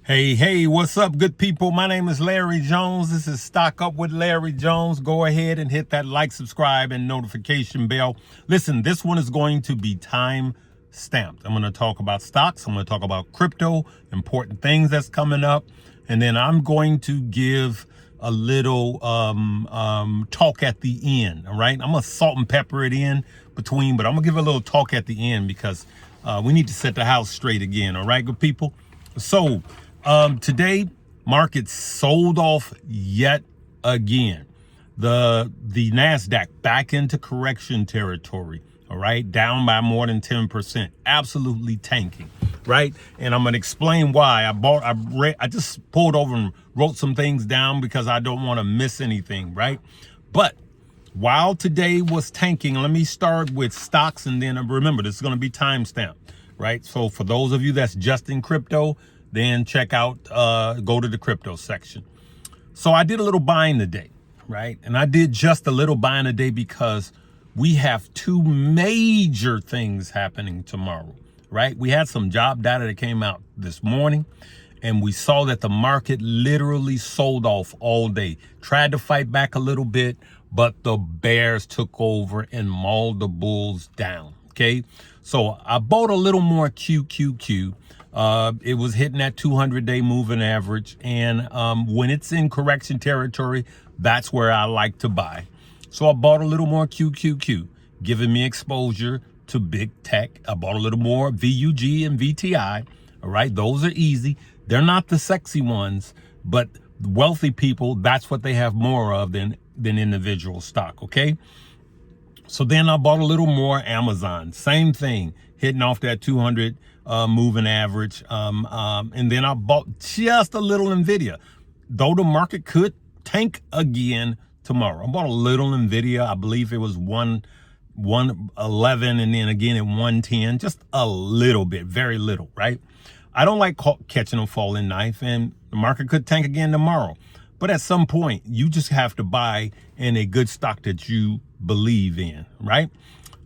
Hey, what's up, good people? My name is Larry Jones. This is Stock Up with Larry Jones. Go ahead and hit that like, subscribe, and notification bell. Listen, this one is going to be time stamped. I'm going to talk about stocks. I'm going to talk about crypto, important things that's coming up. And then I'm going to give a little talk at the end, all right? I'm going to salt and pepper it in between, but I'm going to give a little talk at the end because we need to set the house straight again, all right, good people? So, today, market sold off yet again. The NASDAQ back into correction territory, all right? Down by more than 10%. Absolutely tanking, right? And I'm going to explain why. I just pulled over and wrote some things down because I don't want to miss anything, right? But while today was tanking, let me start with stocks, and then remember, this is going to be timestamped, right? So for those of you that's just in crypto, then check out, go to the crypto section. So I did a little buying today, right? And I did just a little buying today because we have two major things happening tomorrow, right? We had some job data that came out this morning, and we saw that the market literally sold off all day. Tried to fight back a little bit, but the bears took over and mauled the bulls down, okay? So I bought a little more QQQ. It was hitting that 200-day moving average. And when it's in correction territory, that's where I like to buy. So I bought a little more QQQ, giving me exposure to big tech. I bought a little more VUG and VTI. All right, those are easy. They're not the sexy ones, but wealthy people, that's what they have more of than individual stock, okay? So then I bought a little more Amazon. Same thing, hitting off that 200 moving average. And then I bought just a little NVIDIA, though the market could tank again tomorrow. I bought a little NVIDIA. I believe it was 111 and then again at 110, just a little bit, very little, right? I don't like catching a falling knife, and the market could tank again tomorrow. But at some point, you just have to buy in a good stock that you believe in, right?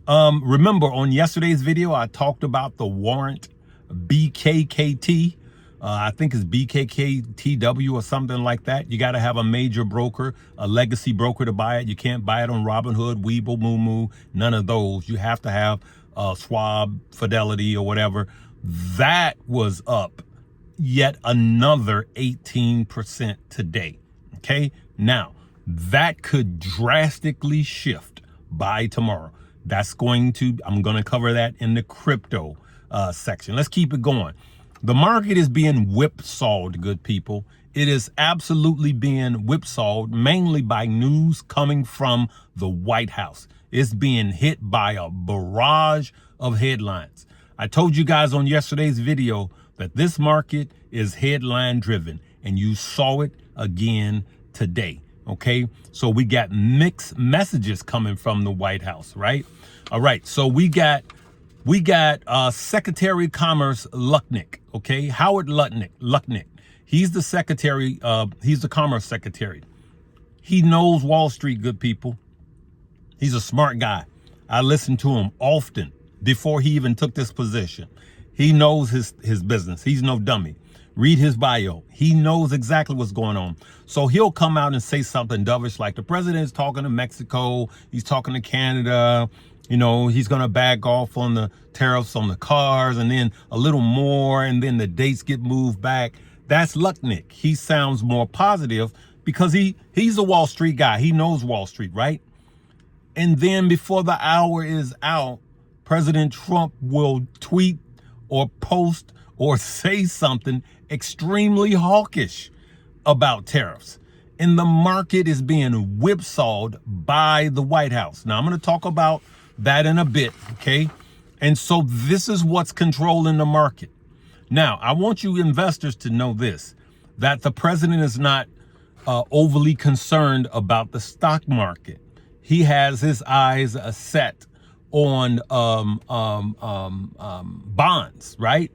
Remember on yesterday's video, I talked about the warrant BKKT. I think it's BKKTW or something like that. You got to have a major broker, a legacy broker to buy it. You can't buy it on Robinhood, Webull, Moomoo, none of those. You have to have Schwab, Fidelity, or whatever. That was up yet another 18% today. Okay, now that could drastically shift by tomorrow. I'm going to cover that in the crypto section. Let's keep it going. The market is being whipsawed, good people. It is absolutely being whipsawed, mainly by news coming from the White House. It's being hit by a barrage of headlines. I told you guys on yesterday's video that this market is headline driven, and you saw it again today. Okay, so we got mixed messages coming from the White House, right? All right, so we got Secretary of Commerce Lutnick, okay? Howard Lutnick. He's the secretary, he's the Commerce Secretary. He knows Wall Street, good people. He's a smart guy. I listened to him often before he even took this position. He knows his business. He's no dummy. Read his bio. He knows exactly what's going on. So he'll come out and say something dovish like the president is talking to Mexico. He's talking to Canada. You know, he's going to back off on the tariffs on the cars and then a little more. And then the dates get moved back. That's Lutnick. He sounds more positive because he's a Wall Street guy. He knows Wall Street, right? And then before the hour is out, President Trump will tweet or post or say something extremely hawkish about tariffs. And the market is being whipsawed by the White House. Now, I'm going to talk about that in a bit, okay? And so this is what's controlling the market. Now, I want you investors to know this, that the president is not overly concerned about the stock market. He has his eyes set on bonds, right?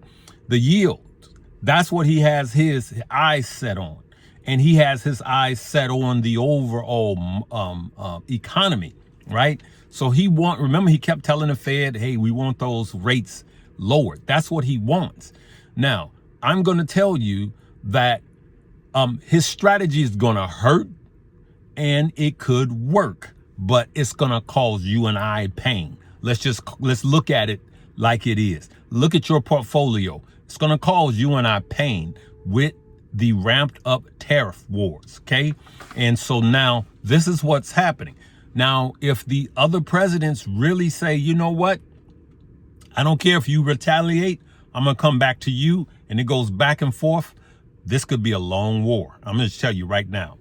The yield. That's what he has his eyes set on. And he has his eyes set on the overall economy, right? So remember he kept telling the Fed, hey, we want those rates lowered. That's what he wants. Now, I'm going to tell you that his strategy is going to hurt and it could work, but it's going to cause you and I pain. Let's look at it like it is. Look at your portfolio. It's going to cause you and I pain with the ramped up tariff wars. Okay. And so now this is what's happening. Now, if the other presidents really say, you know what, I don't care if you retaliate, I'm going to come back to you, and it goes back and forth, this could be a long war. I'm going to tell you right now.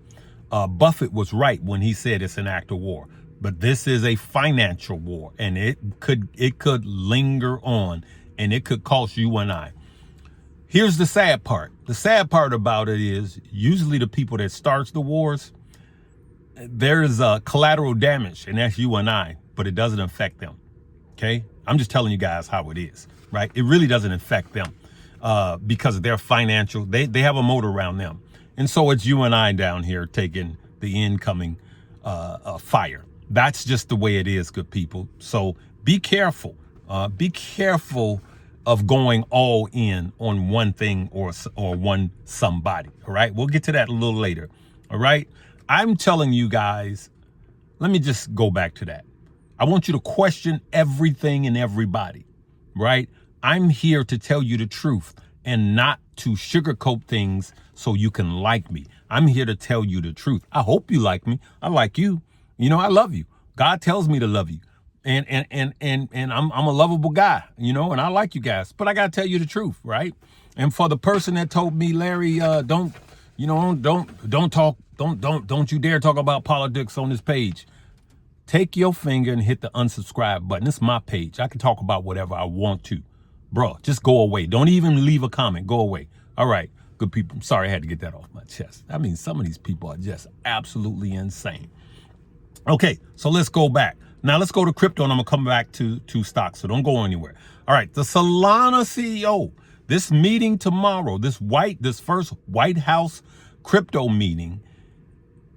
Buffett was right when he said it's an act of war, but this is a financial war, and it could linger on, and it could cost you and I. Here's the sad part. The sad part about it is usually the people that starts the wars, there's collateral damage, and that's you and I, but it doesn't affect them. Okay. I'm just telling you guys how it is, right? It really doesn't affect them because of their financial, they have a moat around them. And so it's you and I down here taking the incoming fire. That's just the way it is, good people. So be careful. Be careful of going all in on one thing or one somebody. All right. We'll get to that a little later. All right. I'm telling you guys, let me just go back to that. I want you to question everything and everybody, right? I'm here to tell you the truth and not to sugarcoat things so you can like me. I'm here to tell you the truth. I hope you like me. I like you. You know, I love you. God tells me to love you. And I'm a lovable guy, you know, and I like you guys, but I got to tell you the truth, right? And for the person that told me, Larry, don't you dare talk about politics on this page. Take your finger and hit the unsubscribe button. It's my page. I can talk about whatever I want to. Bro, just go away. Don't even leave a comment. Go away. All right, good people. I'm sorry I had to get that off my chest. I mean, some of these people are just absolutely insane. Okay, so let's go back. Now let's go to crypto, and I'm going to come back to stocks, so don't go anywhere. All right, the Solana CEO, this meeting tomorrow, this first White House crypto meeting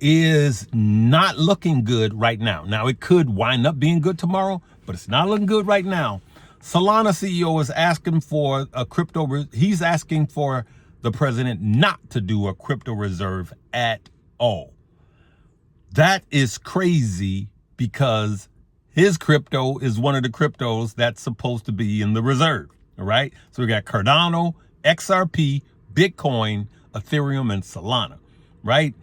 is not looking good right now. Now, it could wind up being good tomorrow, but it's not looking good right now. Solana CEO is asking for a crypto. He's asking for the president not to do a crypto reserve at all. That is crazy because his crypto is one of the cryptos that's supposed to be in the reserve. All right. So we got Cardano, XRP, Bitcoin, Ethereum, and Solana. Right.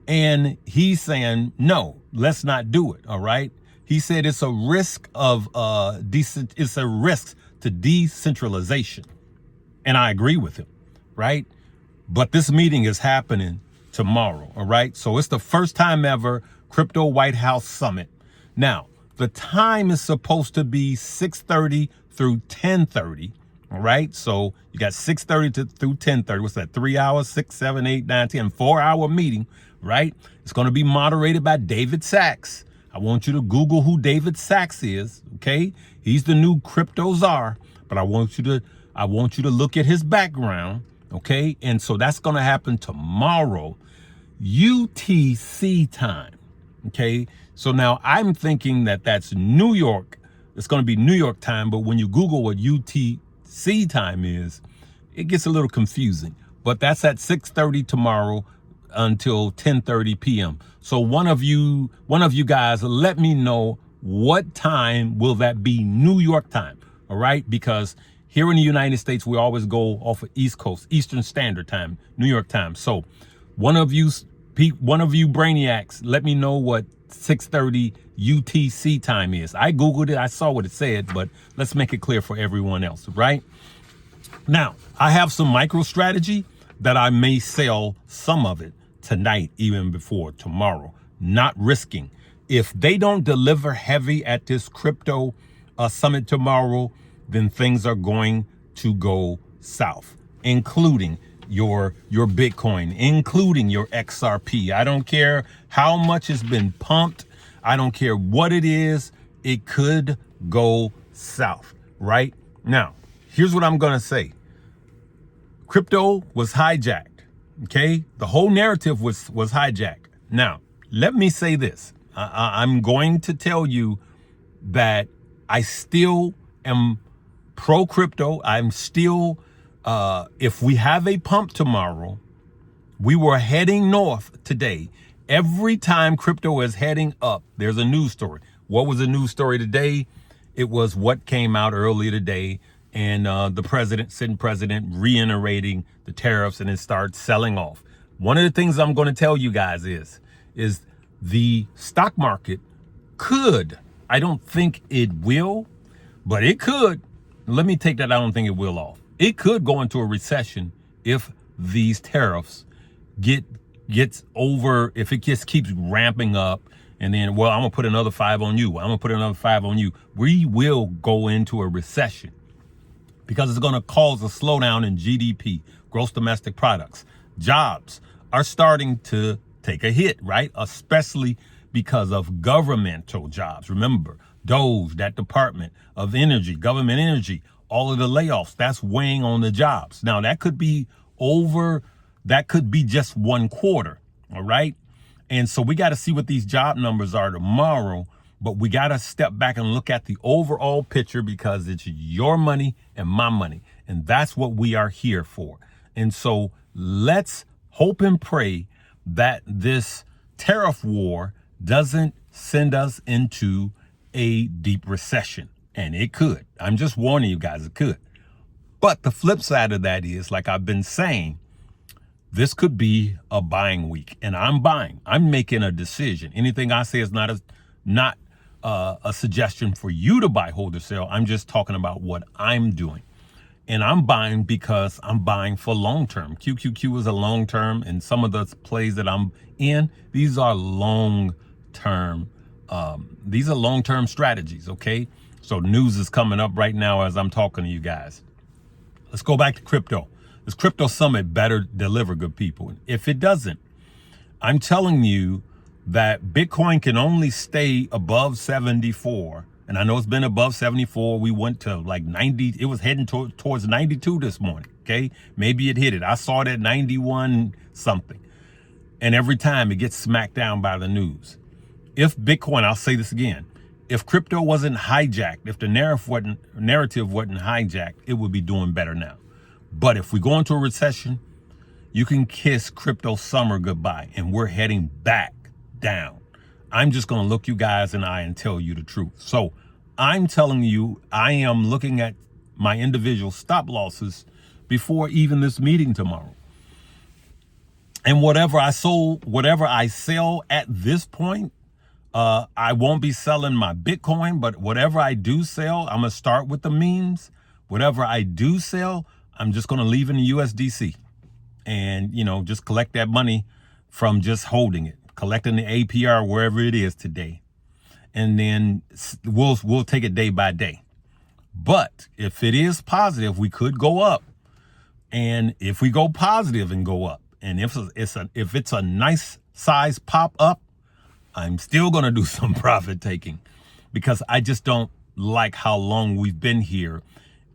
And he's saying, no, let's not do it. All right. He said it's a risk of it's a risk to decentralization. And I agree with him. Right. But this meeting is happening tomorrow. All right. So it's the first time ever Crypto White House Summit. Now, the time is supposed to be 6:30 through 10:30. All right. So you got 6:30 through 10:30. What's that? 3 hours, 6, 7, 8, 9, 10, 4-hour meeting. Right. It's going to be moderated by David Sachs. I want you to Google who David Sachs is. OK, he's the new crypto czar. But I want you to look at his background. OK, and so that's going to happen tomorrow, UTC time. OK, so now I'm thinking that that's New York. It's going to be New York time. But when you Google what UTC time is, it gets a little confusing. But that's at 6:30 tomorrow until 10:30 p.m. So one of you guys, let me know what time will that be New York time. All right, because here in the United States, we always go off of East Coast, Eastern Standard Time, New York time. So one of you brainiacs, let me know what 6:30 UTC time is. I Googled it. I saw what it said, but let's make it clear for everyone else, right? Now, I have some micro strategy that I may sell some of it tonight, even before tomorrow, not risking. If they don't deliver heavy at this crypto summit tomorrow, then things are going to go south, including your Bitcoin, including your XRP. I don't care how much has been pumped. I don't care what it is. It could go south right now. Here's what I'm going to say. Crypto was hijacked. OK, the whole narrative was hijacked. Now, let me say this. I'm going to tell you that I still am pro crypto. I'm still if we have a pump tomorrow, We were heading north today. Every time crypto is heading up, there's a news story. What was the news story today? It was what came out earlier today, and the sitting president, reiterating the tariffs, and it starts selling off. One of the things I'm going to tell you guys is the stock market could, I don't think it will, but it could. Let me take that I don't think it will off. It could go into a recession if these tariffs gets over, if it just keeps ramping up, and then, well, I'm gonna put another 5 on you. I'm gonna put another 5 on you. We will go into a recession because it's gonna cause a slowdown in GDP, gross domestic products. Jobs are starting to take a hit, right? Especially because of governmental jobs. Remember, DOGE, that Department of Energy, government energy, all of the layoffs, that's weighing on the jobs. Now, that could be just 1 quarter, all right? And so we got to see what these job numbers are tomorrow, but we got to step back and look at the overall picture because it's your money and my money, and that's what we are here for. And so let's hope and pray that this tariff war doesn't send us into a deep recession, and it could. I'm just warning you guys, it could. But the flip side of that is, like I've been saying, this could be a buying week, and I'm buying. I'm making a decision. Anything I say is not a suggestion for you to buy, hold, or sell. I'm just talking about what I'm doing, and I'm buying because I'm buying for long term. QQQ is a long term, and some of the plays that I'm in, these are long term. These are long term strategies. Okay, so news is coming up right now as I'm talking to you guys. Let's go back to crypto. This crypto summit better deliver, good people. If it doesn't, I'm telling you that Bitcoin can only stay above 74. And I know it's been above 74. We went to like 90. It was heading towards 92 this morning. Okay. Maybe it hit it. I saw it at 91 something. And every time it gets smacked down by the news. If Bitcoin, I'll say this again, if crypto wasn't hijacked, if the narrative wasn't hijacked, it would be doing better now. But if we go into a recession, you can kiss crypto summer goodbye, and we're heading back down. I'm just going to look you guys in the eye and tell you the truth. So I'm telling you, I am looking at my individual stop losses before even this meeting tomorrow. And whatever I sell at this point, I won't be selling my Bitcoin, but whatever I do sell, I'm going to start with the memes. Whatever I do sell, I'm just going to leave in the USDC and, just collect that money from just holding it, collecting the APR wherever it is today. And then we'll take it day by day. But if it is positive, we could go up. And if we go positive and go up, and if it's a nice size pop up, I'm still going to do some profit taking because I just don't like how long we've been here.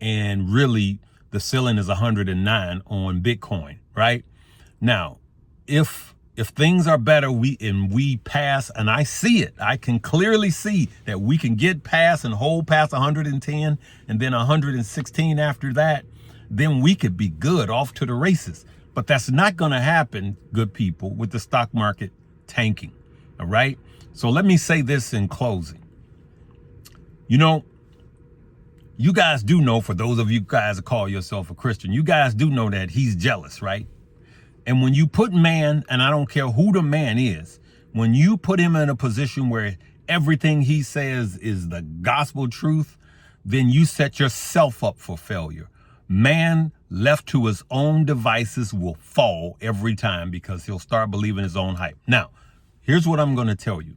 And really, the ceiling is 109 on Bitcoin, right? Now, if things are better, we pass, and I see it. I can clearly see that we can get past and hold past 110 and then 116 after that, then we could be good, off to the races. But that's not going to happen, good people, with the stock market tanking, all right? So let me say this in closing. You guys do know, for those of you guys that call yourself a Christian, you guys do know that he's jealous, right? And when you put man, and I don't care who the man is, when you put him in a position where everything he says is the gospel truth, then you set yourself up for failure. Man left to his own devices will fall every time because he'll start believing his own hype. Now, here's what I'm going to tell you.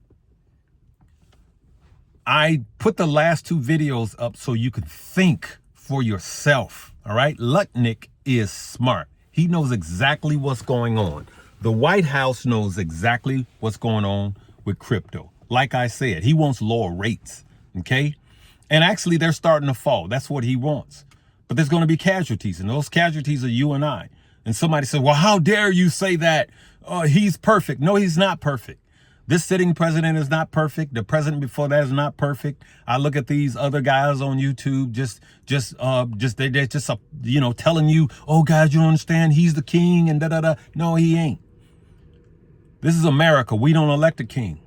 I put the last 2 videos up so you can think for yourself. All right. Lutnick is smart. He knows exactly what's going on. The White House knows exactly what's going on with crypto. Like I said, he wants lower rates. OK, and actually, they're starting to fall. That's what he wants. But there's going to be casualties, and those casualties are you and I. And somebody said, well, how dare you say that? He's perfect. No, he's not perfect. This sitting president is not perfect. The president before that is not perfect. I look at these other guys on YouTube, they're just telling you, oh guys, you don't understand. He's the king and da da da. No, he ain't. This is America. We don't elect a king.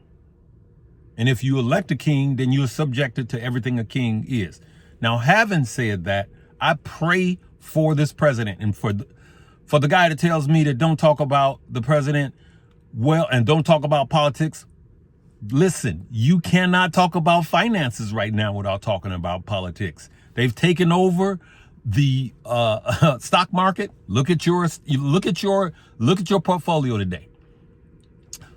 And if you elect a king, then you're subjected to everything a king is. Now, having said that, I pray for this president and for the guy that tells me that don't talk about the president and don't talk about politics. Listen, you cannot talk about finances right now without talking about politics. They've taken over the stock market. Look at your portfolio today.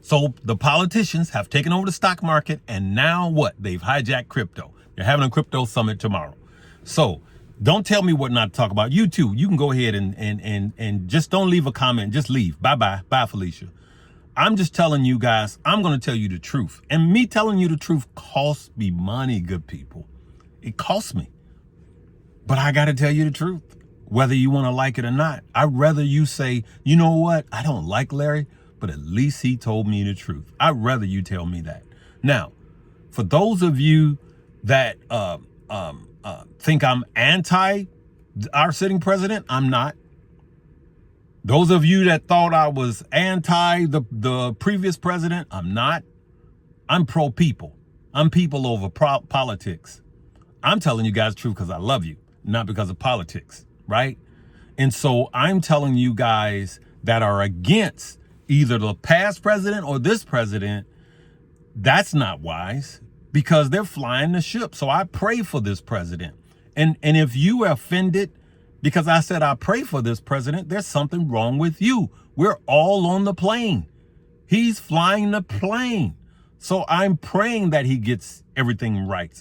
So the politicians have taken over the stock market, and now what? They've hijacked crypto. They're having a crypto summit tomorrow. So don't tell me what not to talk about. You too. You can go ahead and just don't leave a comment. Just leave. Bye-bye. Bye, Felicia. I'm just telling you guys, I'm going to tell you the truth. And me telling you the truth costs me money, good people. It costs me. But I got to tell you the truth, whether you want to like it or not. I'd rather you say, you know what? I don't like Larry, but at least he told me the truth. I'd rather you tell me that. Now, for those of you that think I'm anti our sitting president, I'm not. Those of you that thought I was anti the previous president, I'm not. I'm pro people. I'm people over politics. I'm telling you guys the truth because I love you, not because of politics, right? And so I'm telling you guys that are against either the past president or this president, that's not wise because they're flying the ship. So I pray for this president. And if you are offended because I said I pray for this president, there's something wrong with you. We're all on the plane. He's flying the plane. So I'm praying that he gets everything right.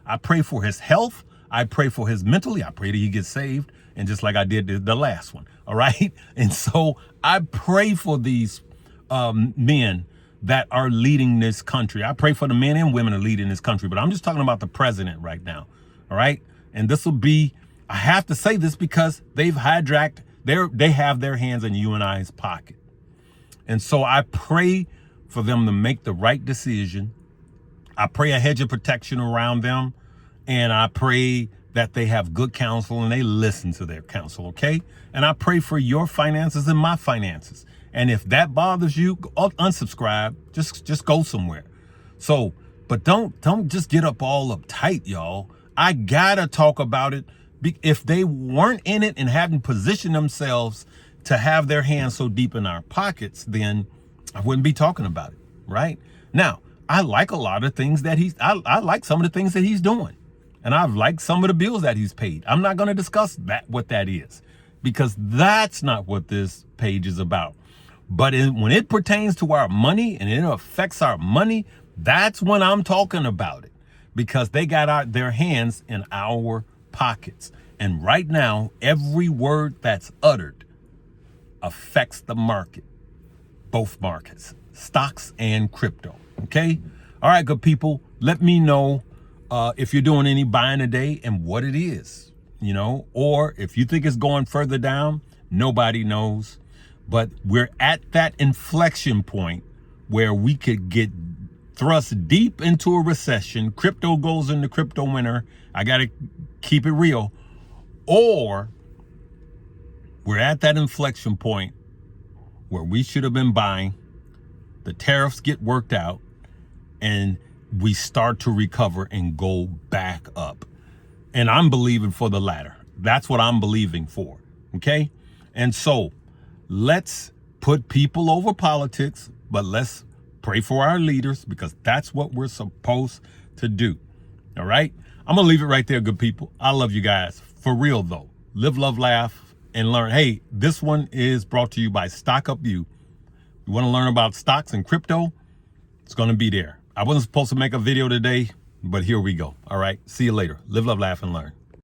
I pray for his health. I pray for his mentally. I pray that he gets saved. And just like I did the last one. All right. And so I pray for these men that are leading this country. I pray for the men and women that are leading this country. But I'm just talking about the president right now. All right. And this will be, I have to say this because they've hijacked, they have their hands in you and I's pocket. And so I pray for them to make the right decision. I pray a hedge of protection around them. And I pray that they have good counsel and they listen to their counsel, okay? And I pray for your finances and my finances. And if that bothers you, unsubscribe, just go somewhere. So, but don't just get up all uptight, y'all. I gotta talk about it. If they weren't in it and hadn't positioned themselves to have their hands so deep in our pockets, then I wouldn't be talking about it, right? Now, I like a lot of things that I like some of the things that he's doing. And I've liked some of the bills that he's paid. I'm not going to discuss what that is, because that's not what this page is about. But when it pertains to our money and it affects our money, that's when I'm talking about it, because they got their hands in our pockets. And right now, every word that's uttered affects the market, both markets, stocks and crypto. Okay. All right, good people. Let me know if you're doing any buying today and what it is, or if you think it's going further down. Nobody knows. But we're at that inflection point where we could get thrust deep into a recession. Crypto goes into crypto winter. I got to keep it real. Or we're at that inflection point where we should have been buying. The tariffs get worked out and we start to recover and go back up. And I'm believing for the latter. That's what I'm believing for. Okay. And so let's put people over politics, but let's pray for our leaders, because that's what we're supposed to do. All right. I'm going to leave it right there, good people. I love you guys. For real, though. Live, love, laugh, and learn. Hey, this one is brought to you by Stock Up You. You want to learn about stocks and crypto? It's going to be there. I wasn't supposed to make a video today, but here we go. All right. See you later. Live, love, laugh, and learn.